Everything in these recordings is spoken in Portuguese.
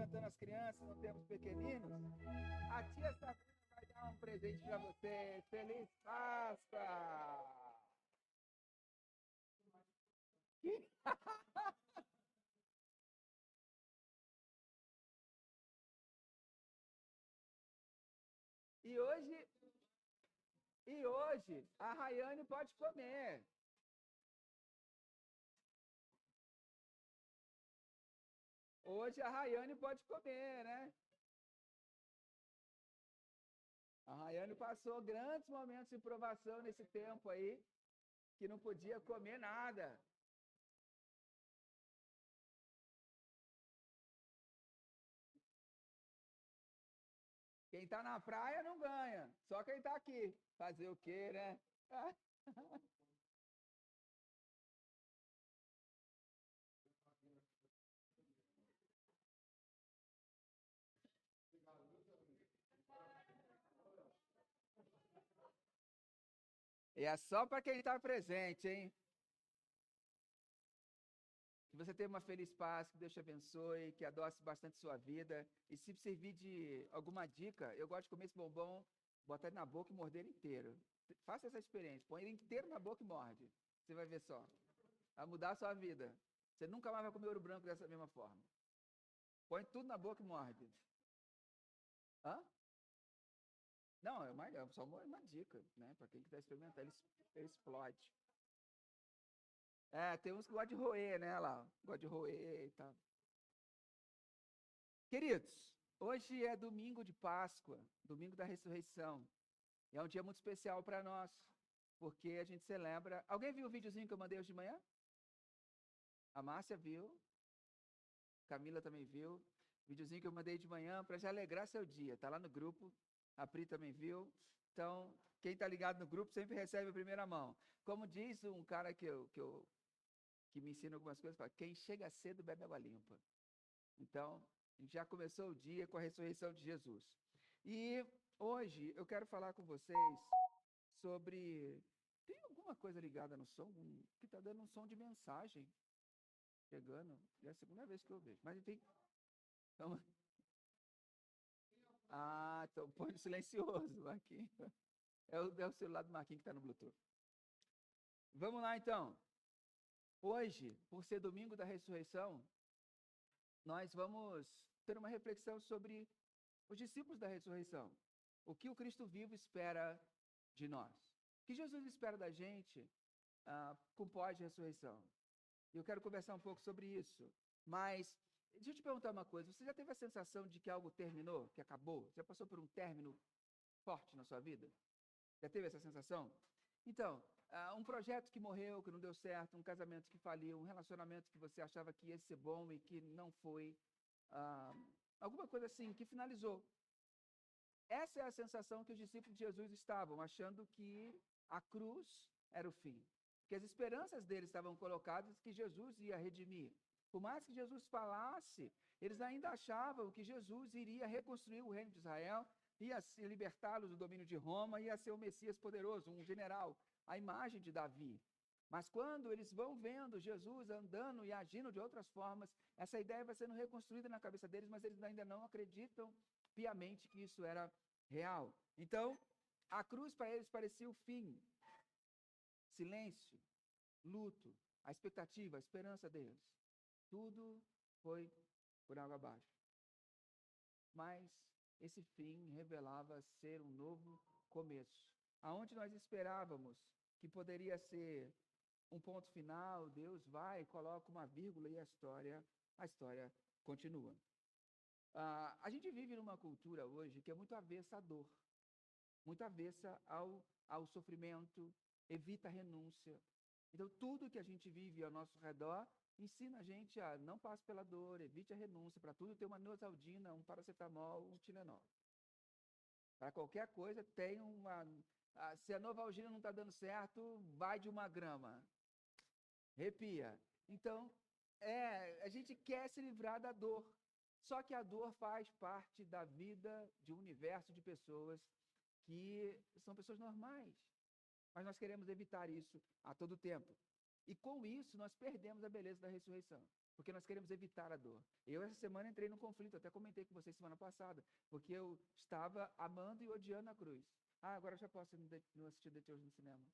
cantando as crianças, não temos pequeninos, a tia Sabrina vai dar um presente para você. Feliz Páscoa! E hoje, e hoje, a Rayane pode comer. Hoje a Rayane pode comer, né? A Rayane passou grandes momentos de provação nesse tempo aí, que não podia comer nada. Quem tá na praia não ganha, só quem tá aqui. Fazer o quê, né? E é só para quem está presente, hein? Que você tenha uma feliz paz, que Deus te abençoe, que adoce bastante sua vida. E se servir de alguma dica, eu gosto de comer esse bombom, botar ele na boca e morder ele inteiro. Faça essa experiência, põe ele inteiro na boca e morde. Você vai ver só. Vai mudar a sua vida. Você nunca mais vai comer ouro branco dessa mesma forma. Põe tudo na boca e morde. Hã? Não, é só uma dica, né? Para quem quiser experimentar, ele explode. É, tem uns que gostam de roer, né? Lá, gosta de roer e tal. Queridos, hoje é domingo de Páscoa, domingo da ressurreição. E é um dia muito especial para nós, porque a gente celebra. Alguém viu o videozinho que eu mandei hoje de manhã? A Márcia viu, Camila também viu. Videozinho que eu mandei de manhã para já alegrar seu dia. Tá lá no grupo. A Pri também viu. Então, quem está ligado no grupo sempre recebe a primeira mão. Como diz um cara que me ensina algumas coisas, fala, quem chega cedo bebe água limpa. Então, a gente já começou o dia com a ressurreição de Jesus. E hoje eu quero falar com vocês sobre. Tem alguma coisa ligada no som? Que está dando um som de mensagem chegando. É a segunda vez que eu vejo. Mas enfim. Então... Ah, então põe no silencioso, Marquinhos. É o celular do Marquinhos que está no Bluetooth. Vamos lá então. Hoje, por ser domingo da ressurreição, nós vamos ter uma reflexão sobre os discípulos da ressurreição. O que o Cristo vivo espera de nós. O que Jesus espera da gente com pós-ressurreição. E eu quero conversar um pouco sobre isso. Mas, deixa eu te perguntar uma coisa. Você já teve a sensação de que algo terminou, que acabou? Você já passou por um término forte na sua vida? Já teve essa sensação? Então, um projeto que morreu, que não deu certo, um casamento que faliu, um relacionamento que você achava que ia ser bom e que não foi, alguma coisa assim, que finalizou. Essa é a sensação que os discípulos de Jesus estavam, achando que a cruz era o fim. Que as esperanças deles estavam colocadas que Jesus ia redimir. Por mais que Jesus falasse, eles ainda achavam que Jesus iria reconstruir o reino de Israel, ia libertá-los do domínio de Roma, ia ser o Messias poderoso, um general, a imagem de Davi. Mas quando eles vão vendo Jesus andando e agindo de outras formas, essa ideia vai sendo reconstruída na cabeça deles, mas eles ainda não acreditam piamente que isso era real. Então, a cruz para eles parecia o fim. Silêncio, luto, a expectativa, a esperança deles. Tudo foi por água abaixo. Mas esse fim revelava ser um novo começo. Aonde nós esperávamos que poderia ser um ponto final, Deus vai, coloca uma vírgula e a história continua. A gente vive numa cultura hoje que é muito avessa à dor, muito avessa ao sofrimento, evita a renúncia. Então, tudo que a gente vive ao nosso redor ensina a gente a não passe pela dor, evite a renúncia, para tudo ter uma Neosaldina, um paracetamol, um Tilenol. Para qualquer coisa tem uma... se a Novalgina não está dando certo, vai de 1 grama. Arrepia. Então, a gente quer se livrar da dor. Só que a dor faz parte da vida de um universo de pessoas que são pessoas normais. Mas nós queremos evitar isso a todo tempo. E com isso, nós perdemos a beleza da ressurreição. porque nós queremos evitar a dor. Eu, essa semana, entrei num conflito, até comentei com vocês semana passada, porque eu estava amando e odiando a cruz. Agora eu já posso não assistir The Chosen no cinema,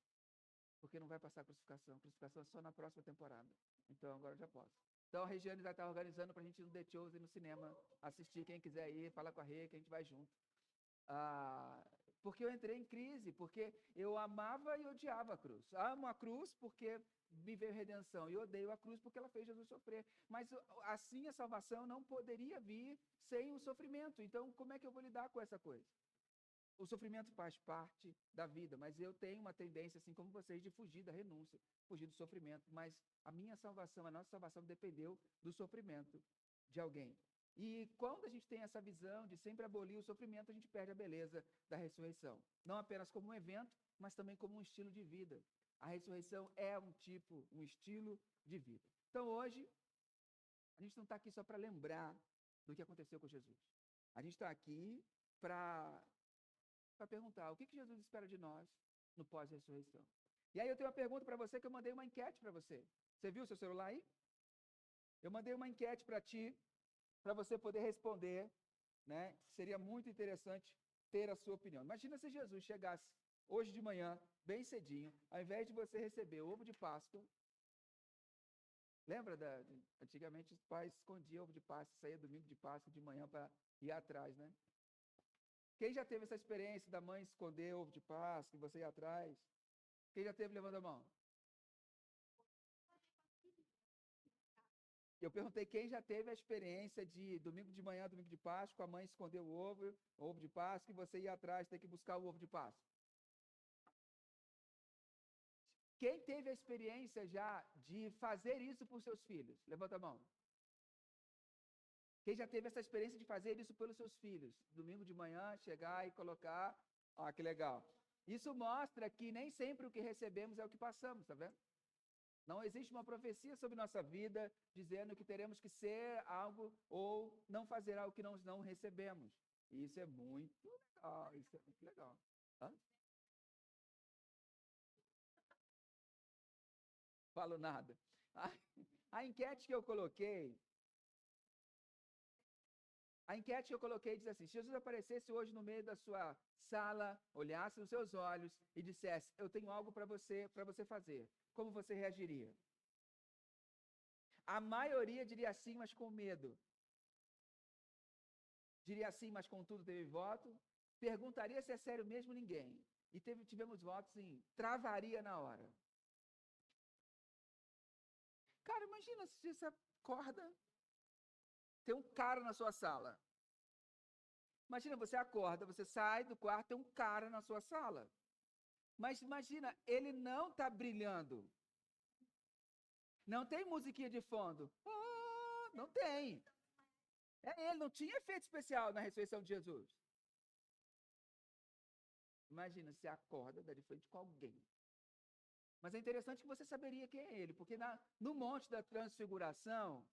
porque não vai passar a crucificação. A crucificação é só na próxima temporada. Então, agora eu já posso. Então, a Regiane já está organizando para a gente ir no The Chosen no cinema, assistir, quem quiser ir, fala com a Rê, que a gente vai junto. Porque eu entrei em crise, porque eu amava e odiava a cruz. Amo a cruz porque me veio redenção, e odeio a cruz porque ela fez Jesus sofrer. Mas assim a salvação não poderia vir sem o sofrimento. Então, como é que eu vou lidar com essa coisa? O sofrimento faz parte da vida, mas eu tenho uma tendência, assim como vocês, de fugir da renúncia, fugir do sofrimento. Mas a minha salvação, a nossa salvação dependeu do sofrimento de alguém. E quando a gente tem essa visão de sempre abolir o sofrimento, a gente perde a beleza da ressurreição. Não apenas como um evento, mas também como um estilo de vida. A ressurreição é um estilo de vida. Então hoje, a gente não está aqui só para lembrar do que aconteceu com Jesus. A gente está aqui para perguntar o que Jesus espera de nós no pós-ressurreição. E aí eu tenho uma pergunta para você, que eu mandei uma enquete para você. Você viu o seu celular aí? Eu mandei uma enquete para ti, para você poder responder, né? Seria muito interessante ter a sua opinião. Imagina se Jesus chegasse hoje de manhã, bem cedinho, ao invés de você receber o ovo de Páscoa. Lembra antigamente os pais escondiam ovo de Páscoa, saía domingo de Páscoa de manhã para ir atrás, né? Quem já teve essa experiência da mãe esconder ovo de Páscoa e você ir atrás? Quem já teve, levanta a mão. Eu perguntei quem já teve a experiência de domingo de manhã, domingo de Páscoa, a mãe escondeu o ovo de Páscoa, e você ia atrás, ter que buscar o ovo de Páscoa. Quem teve a experiência já de fazer isso por seus filhos? Levanta a mão. Quem já teve essa experiência de fazer isso pelos seus filhos? Domingo de manhã, chegar e colocar. Que legal. Isso mostra que nem sempre o que recebemos é o que passamos, tá vendo? Não existe uma profecia sobre nossa vida dizendo que teremos que ser algo ou não fazer algo que nós não recebemos. E isso é muito legal. Isso é muito legal. Hã? Falo nada. A enquete que eu coloquei diz assim: se Jesus aparecesse hoje no meio da sua sala, olhasse nos seus olhos e dissesse: eu tenho algo para você fazer, como você reagiria? A maioria diria sim, mas com medo. Diria sim, mas contudo teve voto. Perguntaria se é sério mesmo, ninguém. E tivemos votos em travaria na hora. Cara, imagina se você acorda, tem um cara na sua sala. Imagina, você acorda, você sai do quarto, tem um cara na sua sala. Mas imagina, ele não está brilhando. Não tem musiquinha de fundo. Não tem. Ele não tinha efeito especial na ressurreição de Jesus. Imagina, você acorda, dá de frente com alguém. Mas é interessante que você saberia quem é ele, porque no Monte da Transfiguração,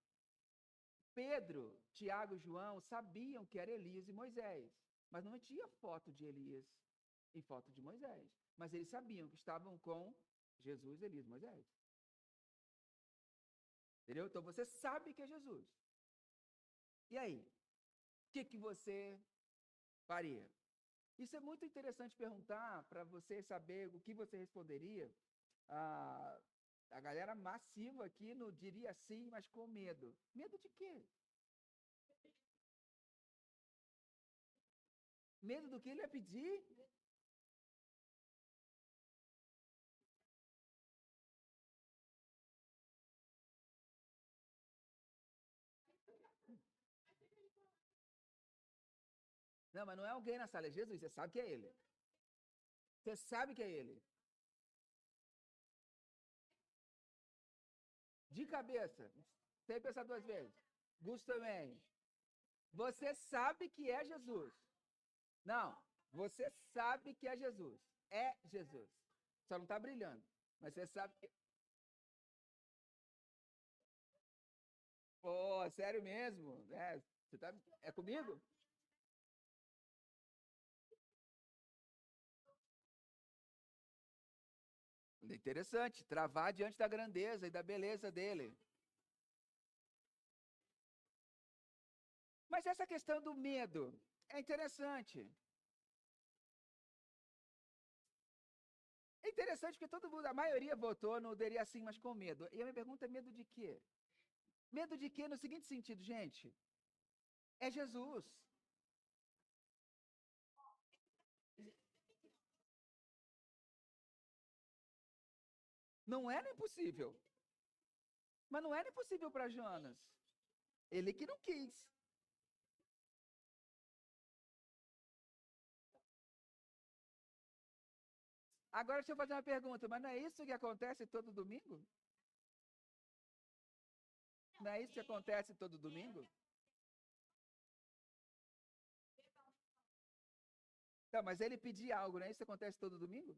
Pedro, Tiago e João sabiam que era Elias e Moisés, mas não tinha foto de Elias e foto de Moisés. Mas eles sabiam que estavam com Jesus, Elias e Moisés. Entendeu? Então você sabe que é Jesus. E aí? O que você faria? Isso é muito interessante perguntar para você saber o que você responderia. A galera massiva aqui não diria sim, mas com medo. Medo de quê? Medo do que ele ia pedir? Não, mas não é alguém na sala, é Jesus, você sabe que é ele. Você sabe que é ele. De cabeça, sem pensar duas vezes. Gus também. Você sabe que é Jesus. Não, você sabe que é Jesus. É Jesus. Só não está brilhando. Mas você sabe que... Pô, sério mesmo? É comigo? Interessante, travar diante da grandeza e da beleza dele. Mas essa questão do medo é interessante. É interessante porque todo mundo, a maioria votou no Deria Sim, mas com medo. E a minha pergunta é medo de quê? Medo de quê no seguinte sentido, gente? É Jesus. Não era impossível. Mas não era impossível para Jonas. Ele que não quis. Agora deixa eu fazer uma pergunta, mas não é isso que acontece todo domingo? Não é isso que acontece todo domingo? Tá, mas ele pedir algo, não é isso que acontece todo domingo?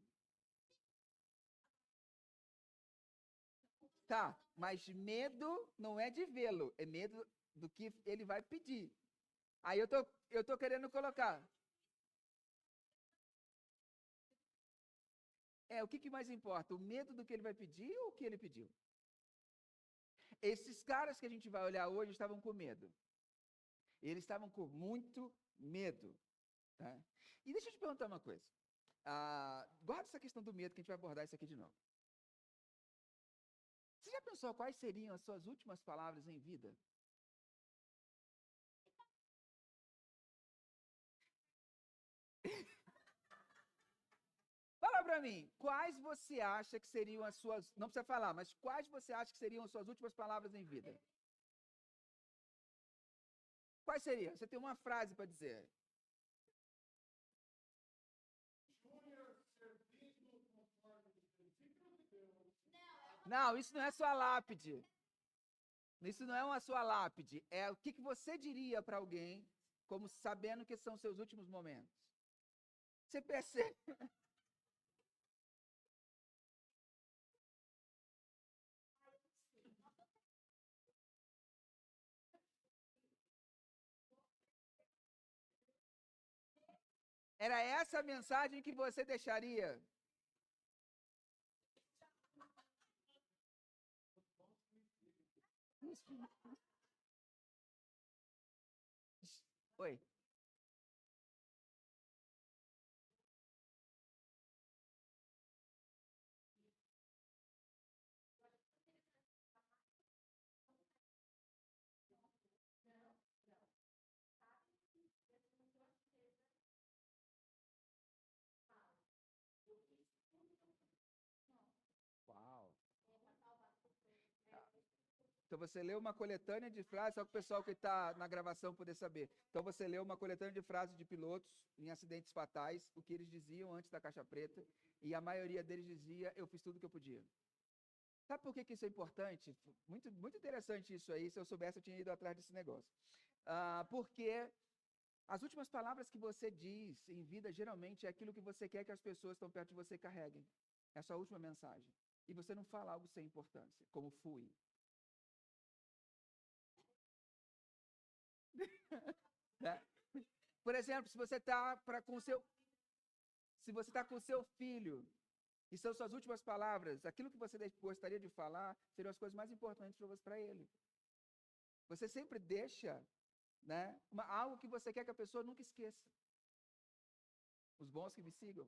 Tá, mas medo não é de vê-lo, é medo do que ele vai pedir. Aí eu tô querendo colocar. O que mais importa? O medo do que ele vai pedir ou o que ele pediu? Esses caras que a gente vai olhar hoje estavam com medo. Eles estavam com muito medo. Tá? E deixa eu te perguntar uma coisa. Guarda essa questão do medo que a gente vai abordar isso aqui de novo. Você já pensou quais seriam as suas últimas palavras em vida? Fala pra mim, quais você acha que seriam as suas. Não precisa falar, mas quais você acha que seriam as suas últimas palavras em vida? Quais seriam? Você tem uma frase para dizer. Não, isso não é sua lápide. Isso não é uma sua lápide. É o que você diria para alguém, como sabendo que são seus últimos momentos. Você percebe? Era essa a mensagem que você deixaria? Oi. Uau. Então você leu uma coletânea de frases, só que o pessoal que está na gravação poder saber. Então você leu uma coletânea de frases de pilotos em acidentes fatais, o que eles diziam antes da caixa preta, e a maioria deles dizia: eu fiz tudo o que eu podia. Sabe por que isso é importante? Muito, muito interessante isso aí. Se eu soubesse, eu tinha ido atrás desse negócio. Porque as últimas palavras que você diz em vida, geralmente, é aquilo que você quer que as pessoas que estão perto de você carreguem. É a sua última mensagem. E você não fala algo sem importância, como fui. Né? Por exemplo, se você está com o seu, se você está com o seu filho e são suas últimas palavras, aquilo que você gostaria de falar seriam as coisas mais importantes para ele. Você sempre deixa, né, algo que você quer que a pessoa nunca esqueça. Os bons que me sigam.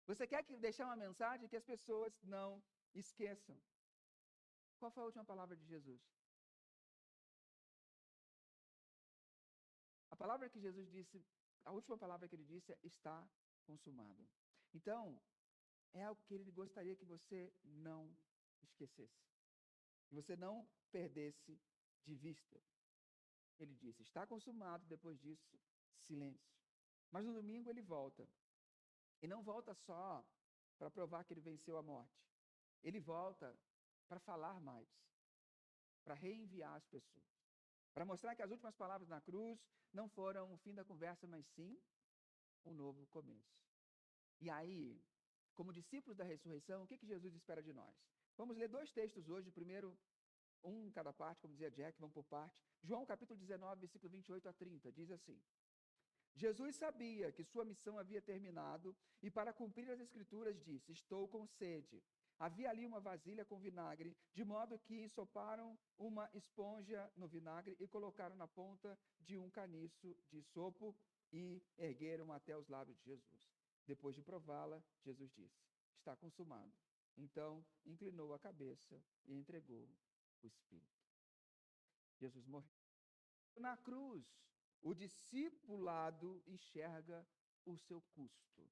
Você quer deixar uma mensagem que as pessoas não esqueçam. Qual foi a última palavra de Jesus? A palavra que Jesus disse, a última palavra que ele disse é: está consumado. Então, é algo que ele gostaria que você não esquecesse. Que você não perdesse de vista. Ele disse: está consumado, depois disso, silêncio. Mas no domingo ele volta. E não volta só para provar que ele venceu a morte. Ele volta para falar mais, para reenviar as pessoas, para mostrar que as últimas palavras na cruz não foram o fim da conversa, mas sim um novo começo. E aí, como discípulos da ressurreição, o que Jesus espera de nós? Vamos ler dois textos hoje, primeiro um em cada parte, como dizia Jack, vamos por parte. João capítulo 19, versículo 28 a 30, diz assim: Jesus sabia que sua missão havia terminado e para cumprir as escrituras disse: estou com sede. Havia ali uma vasilha com vinagre, de modo que ensoparam uma esponja no vinagre e colocaram na ponta de um caniço de sopo e ergueram até os lábios de Jesus. Depois de prová-la, Jesus disse: está consumado. Então, inclinou a cabeça e entregou o Espírito. Jesus morreu. Na cruz, o discipulado enxerga o seu custo.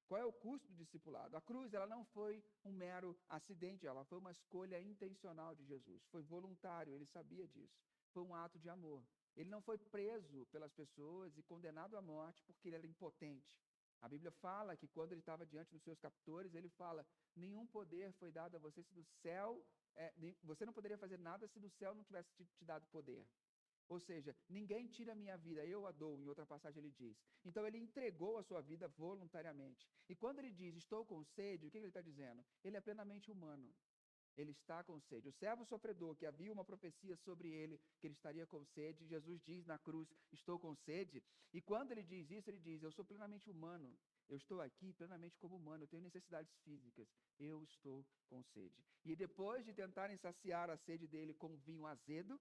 Qual é o custo do discipulado? A cruz, ela não foi um mero acidente, ela foi uma escolha intencional de Jesus. Foi voluntário, ele sabia disso. Foi um ato de amor. Ele não foi preso pelas pessoas e condenado à morte porque ele era impotente. A Bíblia fala que quando ele estava diante dos seus captores, ele fala: nenhum poder foi dado a você se do céu, você não poderia fazer nada se do céu não tivesse te dado poder. Ou seja, ninguém tira a minha vida, eu a dou, em outra passagem ele diz. Então ele entregou a sua vida voluntariamente. E quando ele diz, estou com sede, o que ele está dizendo? Ele é plenamente humano. Ele está com sede. O servo sofredor, que havia uma profecia sobre ele, que ele estaria com sede, Jesus diz na cruz, estou com sede. E quando ele diz isso, ele diz, eu sou plenamente humano. Eu estou aqui plenamente como humano, eu tenho necessidades físicas. Eu estou com sede. E depois de tentarem saciar a sede dele com vinho azedo,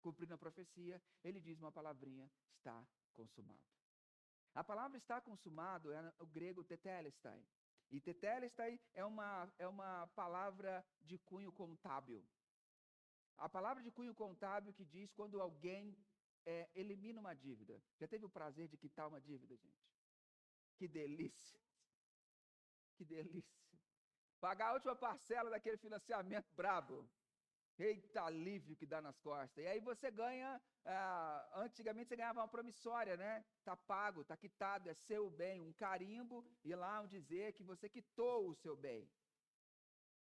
cumprindo a profecia, ele diz uma palavrinha, está consumado. A palavra está consumado é o grego tetelestai. E tetelestai é uma palavra de cunho contábil. A palavra de cunho contábil que diz quando alguém elimina uma dívida. Já teve o prazer de quitar uma dívida, gente? Que delícia! Que delícia! Pagar a última parcela daquele financiamento brabo. Eita alívio que dá nas costas. E aí você ganha, antigamente você ganhava uma promissória, né? Tá pago, tá quitado, é seu bem, um carimbo e lá um dizer que você quitou o seu bem.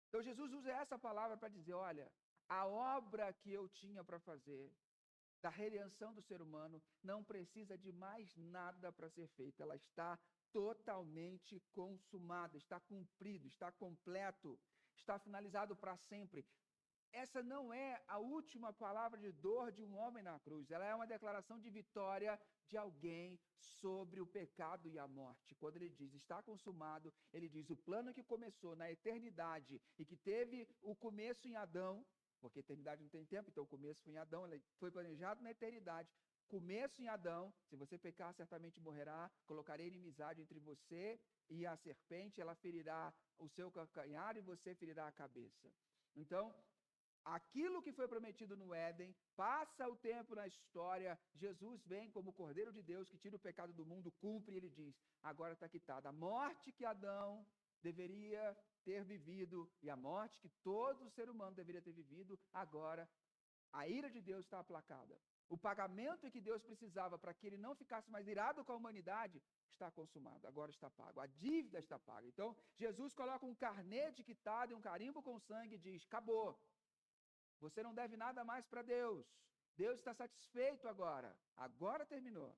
Então Jesus usa essa palavra para dizer, olha, a obra que eu tinha para fazer, da redenção do ser humano, não precisa de mais nada para ser feita. Ela está totalmente consumada, está cumprido, está completo, está finalizado para sempre. Essa não é a última palavra de dor de um homem na cruz. Ela é uma declaração de vitória de alguém sobre o pecado e a morte. Quando ele diz, está consumado, ele diz, o plano que começou na eternidade e que teve o começo em Adão, porque a eternidade não tem tempo, então o começo foi em Adão, ele foi planejado na eternidade. Começo em Adão, se você pecar, certamente morrerá, colocarei inimizade entre você e a serpente, ela ferirá o seu calcanhar e você ferirá a cabeça. Então, aquilo que foi prometido no Éden, passa o tempo na história, Jesus vem como Cordeiro de Deus que tira o pecado do mundo, cumpre e ele diz, agora está quitada. A morte que Adão deveria ter vivido e a morte que todo ser humano deveria ter vivido, agora a ira de Deus está aplacada. O pagamento que Deus precisava para que ele não ficasse mais irado com a humanidade está consumado, agora está pago, a dívida está paga. Então, Jesus coloca um carnê quitado e um carimbo com sangue e diz, acabou. Você não deve nada mais para Deus. Deus está satisfeito agora. Agora terminou.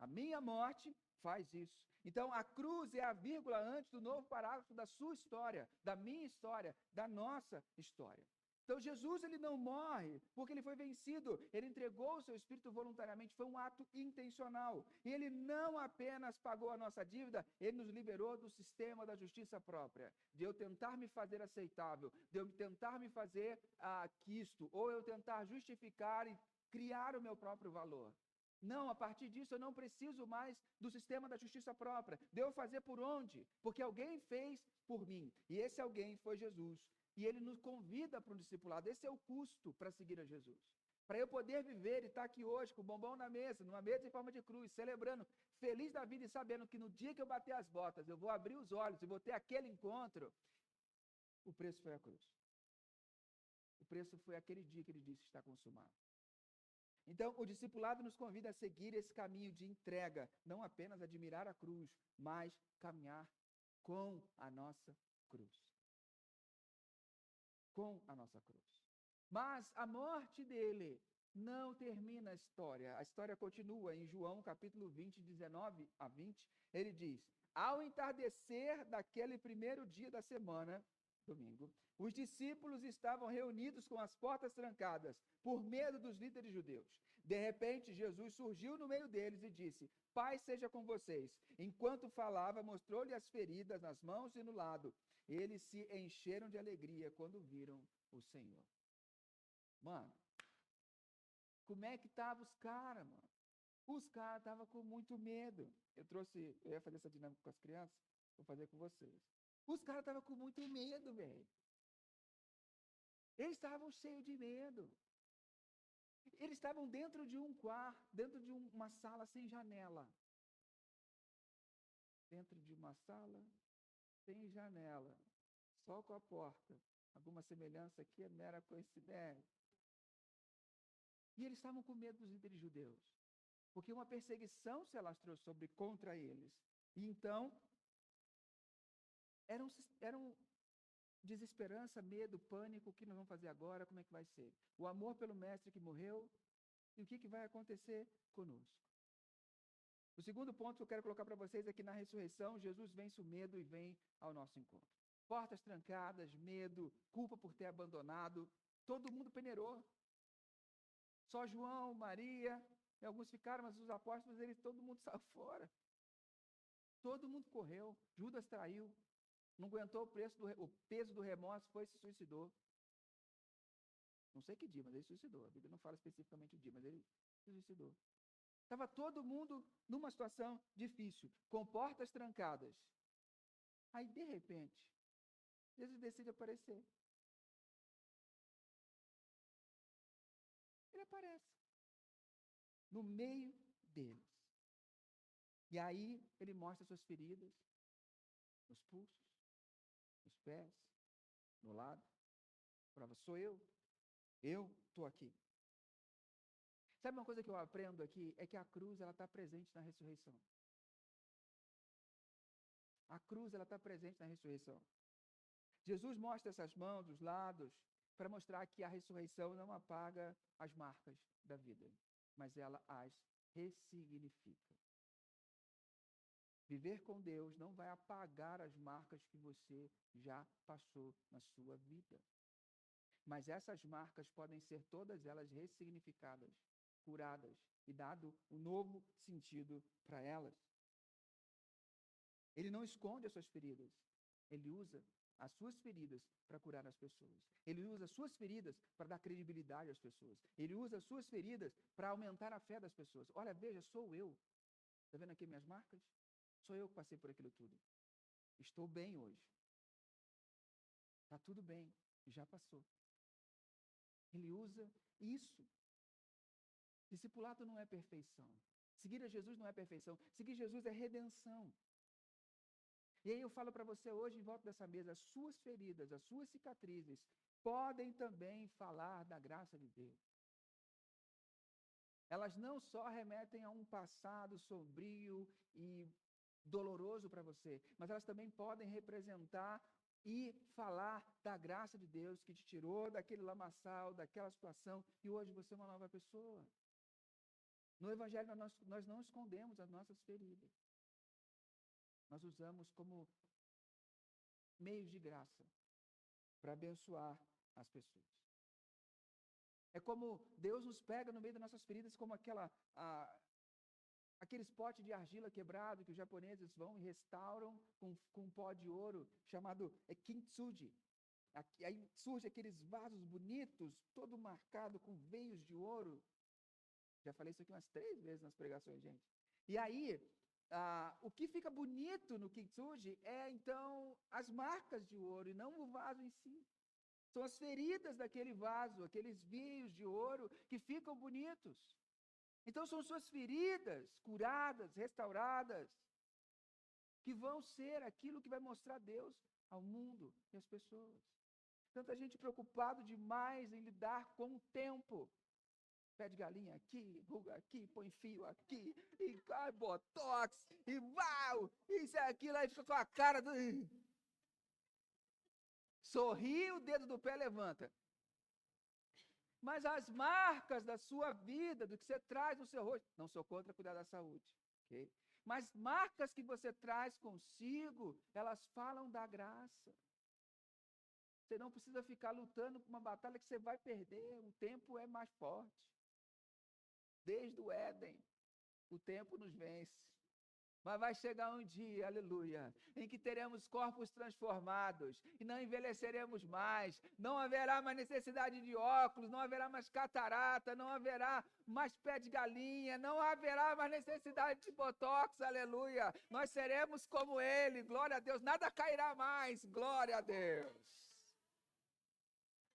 A minha morte faz isso. Então, a cruz é a vírgula antes do novo parágrafo da sua história, da minha história, da nossa história. Então, Jesus ele não morre porque ele foi vencido. Ele entregou o seu espírito voluntariamente. Foi um ato intencional. E ele não apenas pagou a nossa dívida, ele nos liberou do sistema da justiça própria. De eu tentar me fazer aceitável, de eu tentar me fazer quisto, ou eu tentar justificar e criar o meu próprio valor. Não, a partir disso eu não preciso mais do sistema da justiça própria. Devo fazer por onde? Porque alguém fez por mim. E esse alguém foi Jesus. E ele nos convida para um discipulado. Esse é o custo para seguir a Jesus. Para eu poder viver e estar aqui hoje com o bombom na mesa, numa mesa em forma de cruz, celebrando, feliz da vida e sabendo que no dia que eu bater as botas, eu vou abrir os olhos e vou ter aquele encontro, o preço foi a cruz. O preço foi aquele dia que ele disse está consumado. Então, o discipulado nos convida a seguir esse caminho de entrega, não apenas admirar a cruz, mas caminhar com a nossa cruz. Com a nossa cruz. Mas a morte dele não termina a história continua em João capítulo 20, 19 a 20, ele diz, ao entardecer daquele primeiro dia da semana, domingo, os discípulos estavam reunidos com as portas trancadas, por medo dos líderes judeus. De repente, Jesus surgiu no meio deles e disse: Paz seja com vocês. Enquanto falava, mostrou-lhe as feridas nas mãos e no lado. Eles se encheram de alegria quando viram o Senhor. Mano, como é que estavam os caras, mano? Os caras estavam com muito medo. Eu ia fazer essa dinâmica com as crianças, vou fazer com vocês. Os caras estavam com muito medo, velho. Eles estavam cheios de medo. Eles estavam dentro de um quarto, dentro de uma sala sem janela. Dentro de uma sala sem janela, só com a porta. Alguma semelhança aqui é mera coincidência. E eles estavam com medo dos líderes judeus, porque uma perseguição se alastrou contra eles. E então, eram desesperança, medo, pânico. O que nós vamos fazer agora? Como é que vai ser? O amor pelo mestre que morreu, e o que vai acontecer conosco? O segundo ponto que eu quero colocar para vocês é que na ressurreição, Jesus vence o medo e vem ao nosso encontro. Portas trancadas, medo, culpa por ter abandonado, todo mundo peneirou. Só João, Maria, e alguns ficaram, mas os apóstolos, todo mundo saiu fora. Todo mundo correu, Judas traiu, não aguentou o peso do remorso, foi e se suicidou. Não sei que dia, mas ele suicidou. A Bíblia não fala especificamente o dia, mas ele se suicidou. Estava todo mundo numa situação difícil, com portas trancadas. Aí, de repente, Jesus decide aparecer. Ele aparece no meio deles. E aí, ele mostra suas feridas, nos pulsos, nos pés, no lado. Prova, sou eu estou aqui. Sabe uma coisa que eu aprendo aqui? É que a cruz está presente na ressurreição. A cruz está presente na ressurreição. Jesus mostra essas mãos, os lados, para mostrar que a ressurreição não apaga as marcas da vida, mas ela as ressignifica. Viver com Deus não vai apagar as marcas que você já passou na sua vida. Mas essas marcas podem ser todas elas ressignificadas, curadas e dado um novo sentido para elas. Ele não esconde as suas feridas. Ele usa as suas feridas para curar as pessoas. Ele usa as suas feridas para dar credibilidade às pessoas. Ele usa as suas feridas para aumentar a fé das pessoas. Olha, veja, sou eu. Está vendo aqui minhas marcas? Sou eu que passei por aquilo tudo. Estou bem hoje. Está tudo bem. Já passou. Ele usa isso. Discipulado não é perfeição. Seguir a Jesus não é perfeição. Seguir Jesus é redenção. E aí eu falo para você hoje, em volta dessa mesa, as suas feridas, as suas cicatrizes, podem também falar da graça de Deus. Elas não só remetem a um passado sombrio e doloroso para você, mas elas também podem representar e falar da graça de Deus que te tirou daquele lamaçal, daquela situação, e hoje você é uma nova pessoa. No Evangelho nós não escondemos as nossas feridas. Nós usamos como meios de graça para abençoar as pessoas. É como Deus nos pega no meio das nossas feridas, como aqueles potes de argila quebrado que os japoneses vão e restauram com um pó de ouro chamado kintsugi. Aí surge aqueles vasos bonitos, todo marcado com veios de ouro. Já falei isso aqui umas 3 vezes nas pregações, gente. E aí, o que fica bonito no kintsugi é, então, as marcas de ouro e não o vaso em si. São as feridas daquele vaso, aqueles veios de ouro que ficam bonitos. Então, são suas feridas curadas, restauradas, que vão ser aquilo que vai mostrar Deus ao mundo e às pessoas. Tanta gente preocupado demais em lidar com o tempo. Pé de galinha aqui, ruga aqui, põe fio aqui, e cai botox, e uau, isso é aquilo, aí fica com a cara do... Sorri, o dedo do pé levanta. Mas as marcas da sua vida, do que você traz no seu rosto, não sou contra cuidar da saúde, ok? Mas marcas que você traz consigo, elas falam da graça. Você não precisa ficar lutando por uma batalha que você vai perder, o tempo é mais forte. Desde o Éden, o tempo nos vence. Mas vai chegar um dia, aleluia, em que teremos corpos transformados e não envelheceremos mais, não haverá mais necessidade de óculos, não haverá mais catarata, não haverá mais pé de galinha, não haverá mais necessidade de botox, aleluia. Nós seremos como Ele, glória a Deus, nada cairá mais, glória a Deus.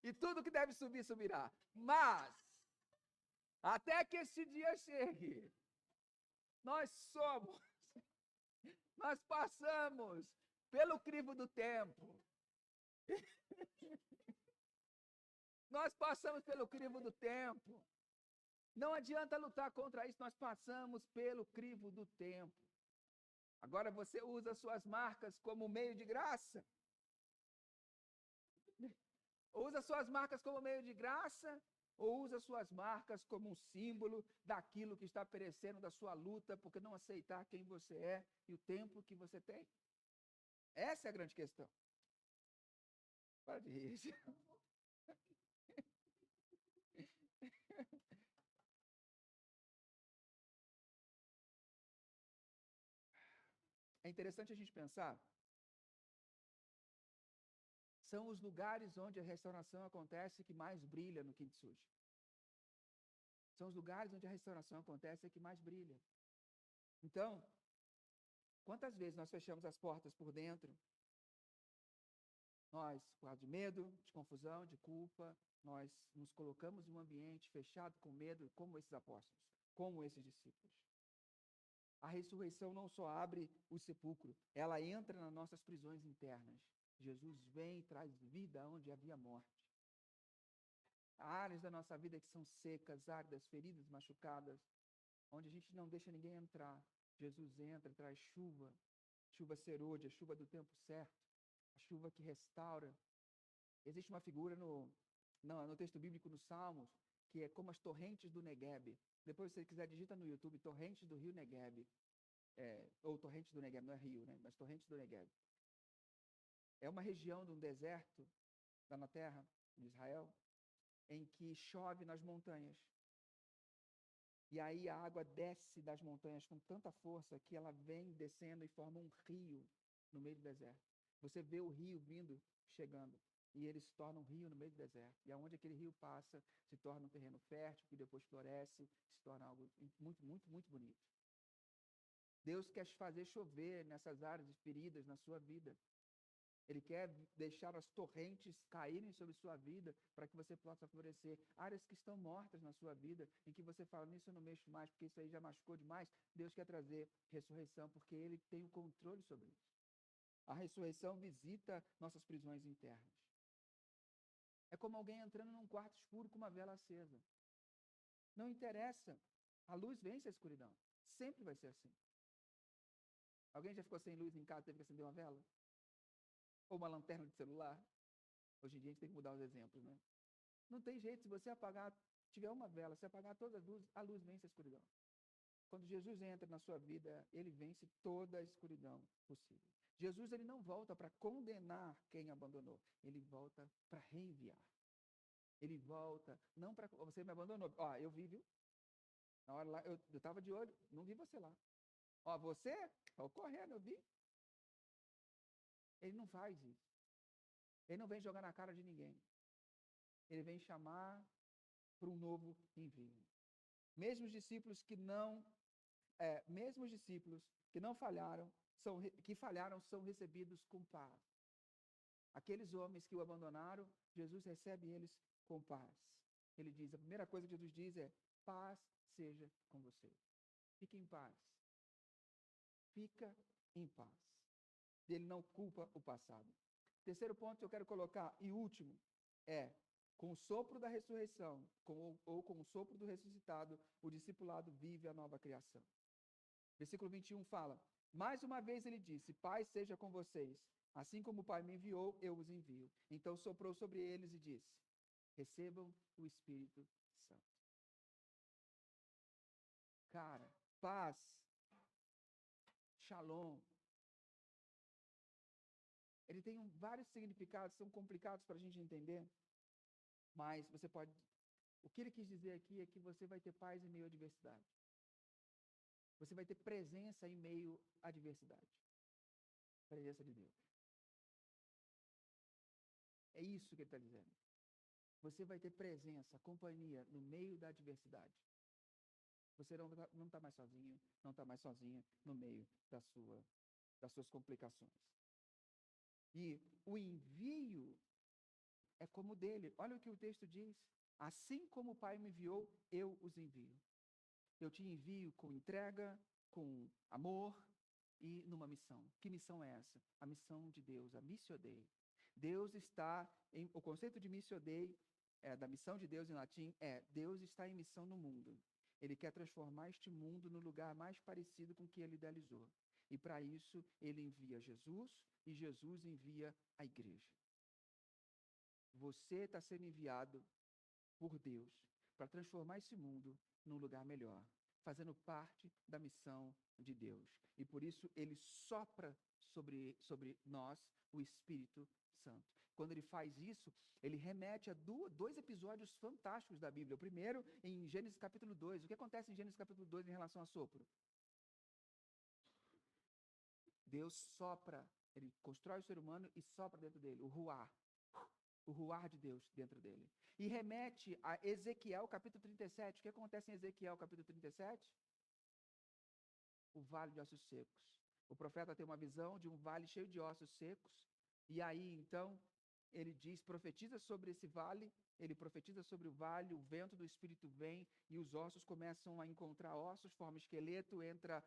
E tudo que deve subir, subirá. Mas, até que esse dia chegue, nós passamos pelo crivo do tempo. Nós passamos pelo crivo do tempo. Não adianta lutar contra isso, nós passamos pelo crivo do tempo. Agora você usa suas marcas como meio de graça? Usa suas marcas como meio de graça? Ou usa suas marcas como um símbolo daquilo que está perecendo da sua luta, porque não aceitar quem você é e o tempo que você tem? Essa é a grande questão. Para de rir. É interessante a gente pensar, são os lugares onde a restauração acontece que mais brilha no Kintsugi. São os lugares onde a restauração acontece que mais brilha. Então, quantas vezes nós fechamos as portas por dentro? Nós, por causa de medo, de confusão, de culpa, nós nos colocamos em um ambiente fechado com medo, como esses apóstolos, como esses discípulos. A ressurreição não só abre o sepulcro, ela entra nas nossas prisões internas. Jesus vem e traz vida onde havia morte. Há áreas da nossa vida que são secas, áridas, feridas, machucadas, onde a gente não deixa ninguém entrar. Jesus entra, traz chuva, chuva serôdia, chuva do tempo certo, a chuva que restaura. Existe uma figura no texto bíblico, nos Salmos, que é como as torrentes do Negueb. Depois, se você quiser, digita no YouTube, torrentes do rio Negueb. Ou torrentes do Negueb, não é rio, né? Mas torrentes do Negueb. É uma região de um deserto, lá na terra de Israel, em que chove nas montanhas. E aí a água desce das montanhas com tanta força que ela vem descendo e forma um rio no meio do deserto. Você vê o rio vindo, chegando, e ele se torna um rio no meio do deserto. E aonde aquele rio passa, se torna um terreno fértil, que depois floresce, se torna algo muito, muito, muito bonito. Deus quer fazer chover nessas áreas feridas na sua vida. Ele quer deixar as torrentes caírem sobre sua vida para que você possa florescer. Áreas que estão mortas na sua vida, em que você fala, nisso eu não mexo mais, porque isso aí já machucou demais. Deus quer trazer ressurreição, porque Ele tem o controle sobre isso. A ressurreição visita nossas prisões internas. É como alguém entrando num quarto escuro com uma vela acesa. Não interessa. A luz vence a escuridão. Sempre vai ser assim. Alguém já ficou sem luz em casa e teve que acender uma vela? Ou uma lanterna de celular? Hoje em dia a gente tem que mudar os exemplos, né? Não tem jeito, se você apagar, tiver uma vela, se apagar todas as luzes, a luz vence a escuridão. Quando Jesus entra na sua vida, ele vence toda a escuridão possível. Jesus, ele não volta para condenar quem abandonou, ele volta para reenviar. Ele volta, não para, você me abandonou, eu vi, viu? Na hora lá, eu estava de olho, não vi você lá. Você, correndo, eu vi. Ele não faz isso. Ele não vem jogar na cara de ninguém. Ele vem chamar para um novo envio. Mesmo os discípulos que não falharam, são recebidos com paz. Aqueles homens que o abandonaram, Jesus recebe eles com paz. Ele diz, a primeira coisa que Jesus diz é, paz seja com você. Fique em paz. Fica em paz. Ele não culpa o passado. Terceiro ponto que eu quero colocar, e último, é, com o sopro da ressurreição, ou com o sopro do ressuscitado, o discipulado vive a nova criação. Versículo 21 fala, mais uma vez ele disse, Pai seja com vocês, assim como o Pai me enviou, eu os envio. Então soprou sobre eles e disse, recebam o Espírito Santo. Cara, paz, shalom, ele tem vários significados, são complicados para a gente entender, mas você pode O que ele quis dizer aqui é que você vai ter paz em meio à adversidade. Você vai ter presença em meio à adversidade. Presença de Deus. É isso que ele está dizendo. Você vai ter presença, companhia no meio da adversidade. Você não está mais sozinho, não está mais sozinha no meio das suas complicações. E o envio é como o dele. Olha o que o texto diz. Assim como o Pai me enviou, eu os envio. Eu te envio com entrega, com amor e numa missão. Que missão é essa? A missão de Deus, a Missio Dei. Deus está o conceito de Missio Dei, da missão de Deus em latim, Deus está em missão no mundo. Ele quer transformar este mundo no lugar mais parecido com o que ele idealizou. E para isso, ele envia Jesus e Jesus envia a igreja. Você está sendo enviado por Deus para transformar esse mundo num lugar melhor, fazendo parte da missão de Deus. E por isso ele sopra sobre nós o Espírito Santo. Quando ele faz isso, ele remete a dois episódios fantásticos da Bíblia. O primeiro, em Gênesis capítulo 2. O que acontece em Gênesis capítulo 2 em relação a sopro? Deus sopra, ele constrói o ser humano e sopra dentro dele, o ruar de Deus dentro dele. E remete a Ezequiel capítulo 37. O que acontece em Ezequiel capítulo 37? O vale de ossos secos. O profeta tem uma visão de um vale cheio de ossos secos, e aí, então, ele diz, profetiza sobre esse vale, ele profetiza sobre o vale, o vento do Espírito vem, e os ossos começam a encontrar ossos, forma esqueleto, entra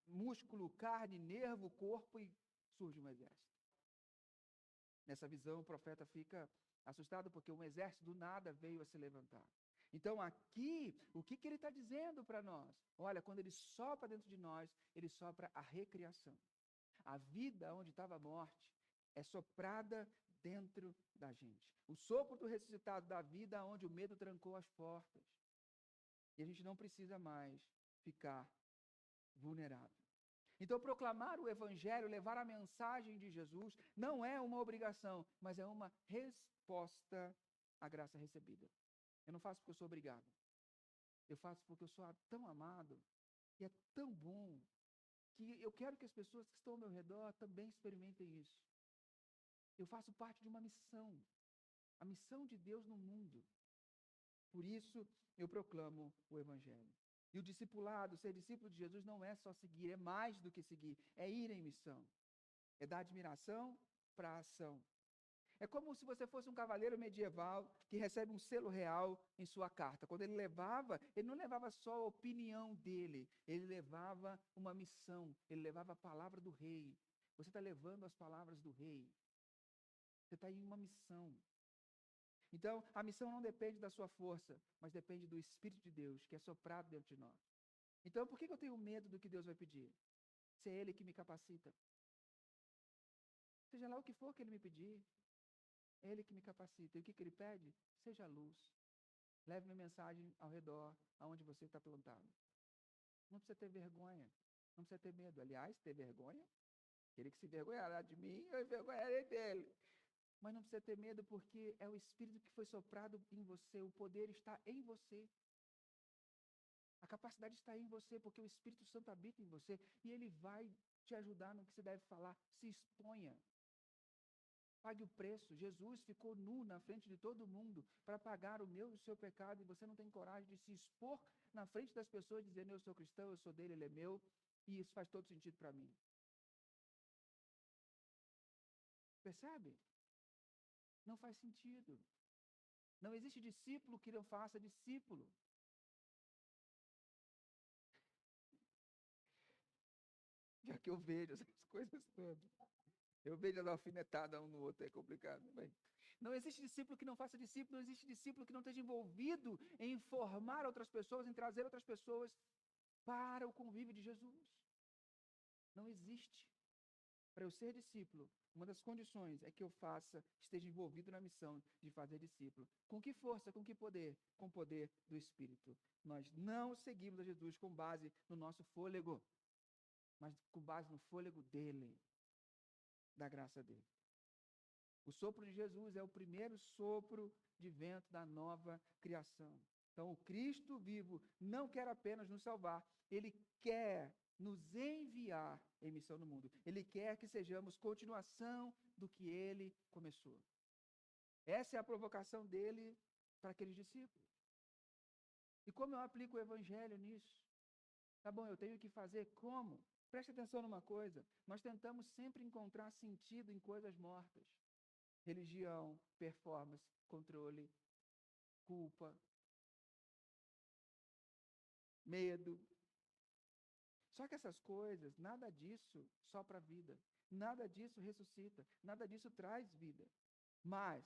músculo, carne, nervo, corpo, e surge um exército. Nessa visão, o profeta fica assustado, porque um exército do nada veio a se levantar. Então, aqui, o que ele está dizendo para nós? Olha, quando ele sopra dentro de nós, ele sopra a recriação. A vida onde estava a morte é soprada dentro da gente. O sopro do ressuscitado da vida onde o medo trancou as portas. E a gente não precisa mais ficar vulnerável. Então, proclamar o Evangelho, levar a mensagem de Jesus, não é uma obrigação, mas é uma resposta à graça recebida. Eu não faço porque eu sou obrigado. Eu faço porque eu sou tão amado e é tão bom que eu quero que as pessoas que estão ao meu redor também experimentem isso. Eu faço parte de uma missão, a missão de Deus no mundo. Por isso, eu proclamo o Evangelho. E o discipulado, ser discípulo de Jesus, não é só seguir, é mais do que seguir, é ir em missão. É da admiração para a ação. É como se você fosse um cavaleiro medieval que recebe um selo real em sua carta. Quando ele não levava só a opinião dele, ele levava uma missão, ele levava a palavra do rei. Você está levando as palavras do rei. Você está em uma missão. Então, a missão não depende da sua força, mas depende do Espírito de Deus, que é soprado dentro de nós. Então, por que eu tenho medo do que Deus vai pedir? Se é Ele que me capacita. Seja lá o que for que Ele me pedir, é Ele que me capacita. E o que Ele pede? Seja luz. Leve minha mensagem ao redor, aonde você está plantado. Não precisa ter vergonha, não precisa ter medo. Aliás, ter vergonha, aquele que se envergonhará de mim, eu envergonharei dele. Mas não precisa ter medo, porque é o Espírito que foi soprado em você, o poder está em você. A capacidade está em você, porque o Espírito Santo habita em você, e ele vai te ajudar no que você deve falar. Se exponha. Pague o preço. Jesus ficou nu na frente de todo mundo para pagar o meu e o seu pecado, e você não tem coragem de se expor na frente das pessoas, dizendo, eu sou cristão, eu sou dele, ele é meu, e isso faz todo sentido para mim. Percebe? Não faz sentido. Não existe discípulo que não faça discípulo. Já que eu vejo essas coisas todas. Eu vejo a alfinetada um no outro, é complicado. Mas não existe discípulo que não faça discípulo, não existe discípulo que não esteja envolvido em formar outras pessoas, em trazer outras pessoas para o convívio de Jesus. Não existe. Para eu ser discípulo, uma das condições é que eu esteja envolvido na missão de fazer discípulo. Com que força, com que poder? Com o poder do Espírito. Nós não seguimos a Jesus com base no nosso fôlego, mas com base no fôlego dele, da graça dele. O sopro de Jesus é o primeiro sopro de vento da nova criação. Então, o Cristo vivo não quer apenas nos salvar, ele quer nos enviar em missão no mundo. Ele quer que sejamos continuação do que ele começou. Essa é a provocação dele para aqueles discípulos. E como eu aplico o evangelho nisso? Tá bom, eu tenho que fazer como? Preste atenção numa coisa, nós tentamos sempre encontrar sentido em coisas mortas. Religião, performance, controle, culpa, medo. Só que essas coisas, nada disso sopra a vida, nada disso ressuscita, nada disso traz vida. Mas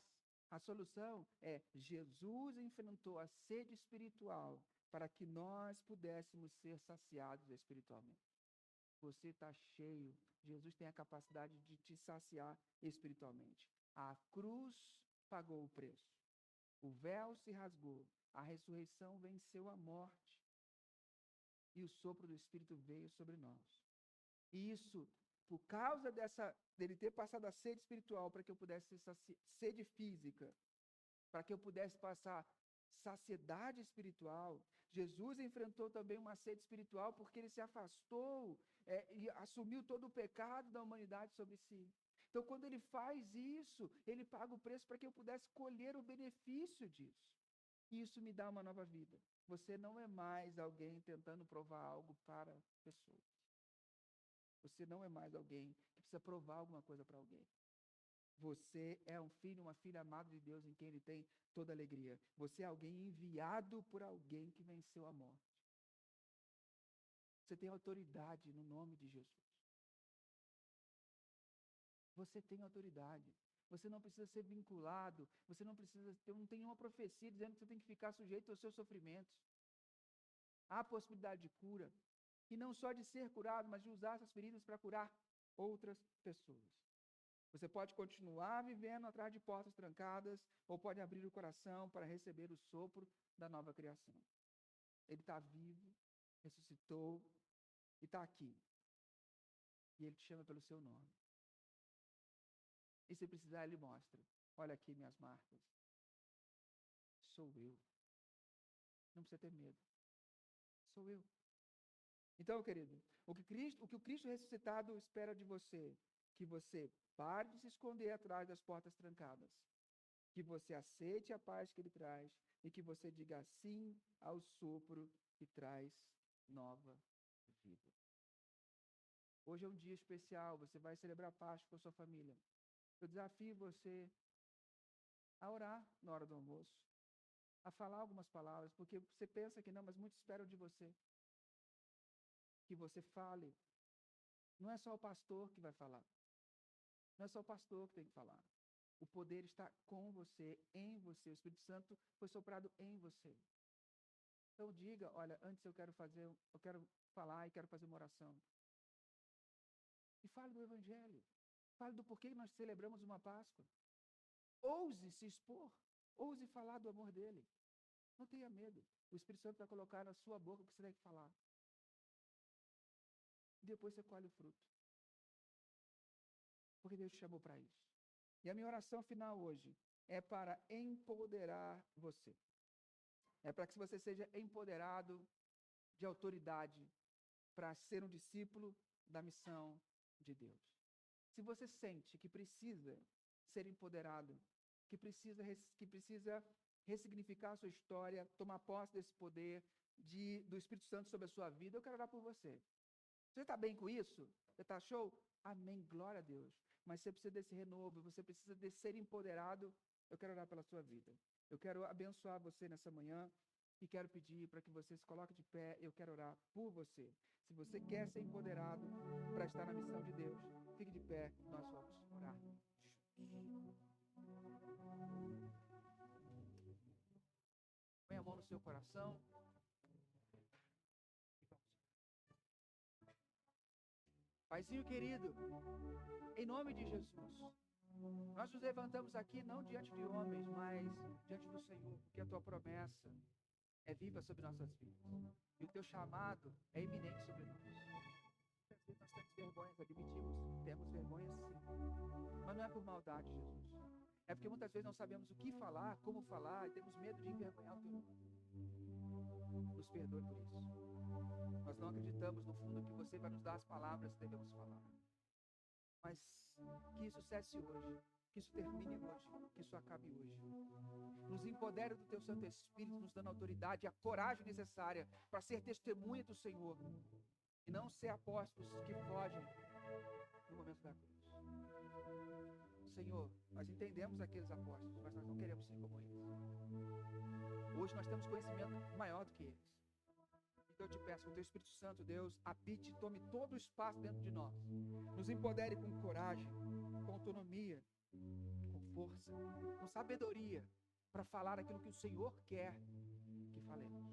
a solução é Jesus enfrentou a sede espiritual para que nós pudéssemos ser saciados espiritualmente. Você está cheio, Jesus tem a capacidade de te saciar espiritualmente. A cruz pagou o preço, o véu se rasgou, a ressurreição venceu a morte e o sopro do Espírito veio sobre nós. E isso, por causa dele ter passado a sede espiritual para que eu pudesse ter sede física, para que eu pudesse passar saciedade espiritual, Jesus enfrentou também uma sede espiritual porque ele se afastou e assumiu todo o pecado da humanidade sobre si. Então, quando ele faz isso, ele paga o preço para que eu pudesse colher o benefício disso. E isso me dá uma nova vida. Você não é mais alguém tentando provar algo para pessoas. Você não é mais alguém que precisa provar alguma coisa para alguém. Você é um filho, uma filha amada de Deus em quem ele tem toda alegria. Você é alguém enviado por alguém que venceu a morte. Você tem autoridade no nome de Jesus. Você tem autoridade. Você não precisa ser vinculado. Você não tem nenhuma profecia dizendo que você tem que ficar sujeito aos seus sofrimentos. Há possibilidade de cura. E não só de ser curado, mas de usar essas feridas para curar outras pessoas. Você pode continuar vivendo atrás de portas trancadas ou pode abrir o coração para receber o sopro da nova criação. Ele está vivo, ressuscitou e está aqui. E ele te chama pelo seu nome. E se precisar, ele mostra. Olha aqui minhas marcas. Sou eu. Não precisa ter medo. Sou eu. Então, querido, o que o Cristo ressuscitado espera de você, que você pare de se esconder atrás das portas trancadas, que você aceite a paz que ele traz e que você diga sim ao sopro que traz nova vida. Hoje é um dia especial, você vai celebrar Páscoa com a sua família. Eu desafio você a orar na hora do almoço, a falar algumas palavras, porque você pensa que não, mas muitos esperam de você. Que você fale. Não é só o pastor que vai falar. Não é só o pastor que tem que falar. O poder está com você, em você. O Espírito Santo foi soprado em você. Então diga, olha, antes eu quero falar e quero fazer uma oração. E fale do Evangelho. Fale do porquê nós celebramos uma Páscoa. Ouse se expor. Ouse falar do amor dele. Não tenha medo. O Espírito Santo vai colocar na sua boca o que você tem que falar. E depois você colhe o fruto. Porque Deus te chamou para isso. E a minha oração final hoje é para empoderar você. É para que você seja empoderado de autoridade para ser um discípulo da missão de Deus. Se você sente que precisa ser empoderado, que precisa ressignificar a sua história, tomar posse desse poder do Espírito Santo sobre a sua vida, eu quero orar por você. Você está bem com isso? Você está show? Amém, glória a Deus. Mas você precisa desse renovo, você precisa de ser empoderado. Eu quero orar pela sua vida. Eu quero abençoar você nessa manhã e quero pedir para que você se coloque de pé. Eu quero orar por você. Se você quer ser empoderado para estar na missão de Deus, fique de pé, nós vamos orar. Põe a mão no seu coração. Paizinho querido, em nome de Jesus, nós nos levantamos aqui não diante de homens, mas diante do Senhor, porque a tua promessa é viva sobre nossas vidas. E o teu chamado é iminente sobre nós. Muitas vezes nós temos vergonha, admitimos, temos vergonha sim. Mas não é por maldade, Jesus. É porque muitas vezes não sabemos o que falar, como falar, e temos medo de envergonhar o teu nome. Nos perdoe por isso. Nós não acreditamos no fundo que você vai nos dar as palavras que devemos falar. Mas que isso cesse hoje, que isso termine hoje, que isso acabe hoje. Nos empodere do teu Santo Espírito, nos dando a autoridade e a coragem necessária para ser testemunha do Senhor e não ser apóstolos que fogem no momento da cruz. Senhor, nós entendemos aqueles apóstolos, mas nós não queremos ser como eles. Hoje nós temos conhecimento maior do que eles. Então eu te peço que o teu Espírito Santo, Deus, habite e tome todo o espaço dentro de nós. Nos empodere com coragem, com autonomia, com força, com sabedoria, para falar aquilo que o Senhor quer que falemos.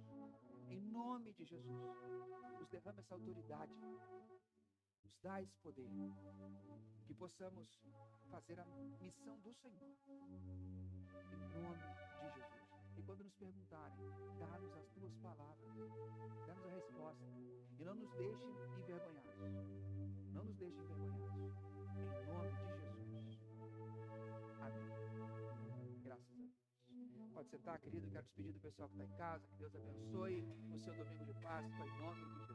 Em nome de Jesus, nos derrama essa autoridade, nos dá esse poder, que possamos fazer a missão do Senhor. Em nome de Jesus. E quando nos perguntarem, dá-nos as tuas palavras, dá-nos a resposta. E não nos deixe envergonhados. Não nos deixe envergonhados. Em nome de Jesus. Amém. Graças a Deus. Pode sentar, querido. Quero despedir do pessoal que está em casa. Que Deus abençoe o seu domingo de Páscoa. Em nome de Jesus.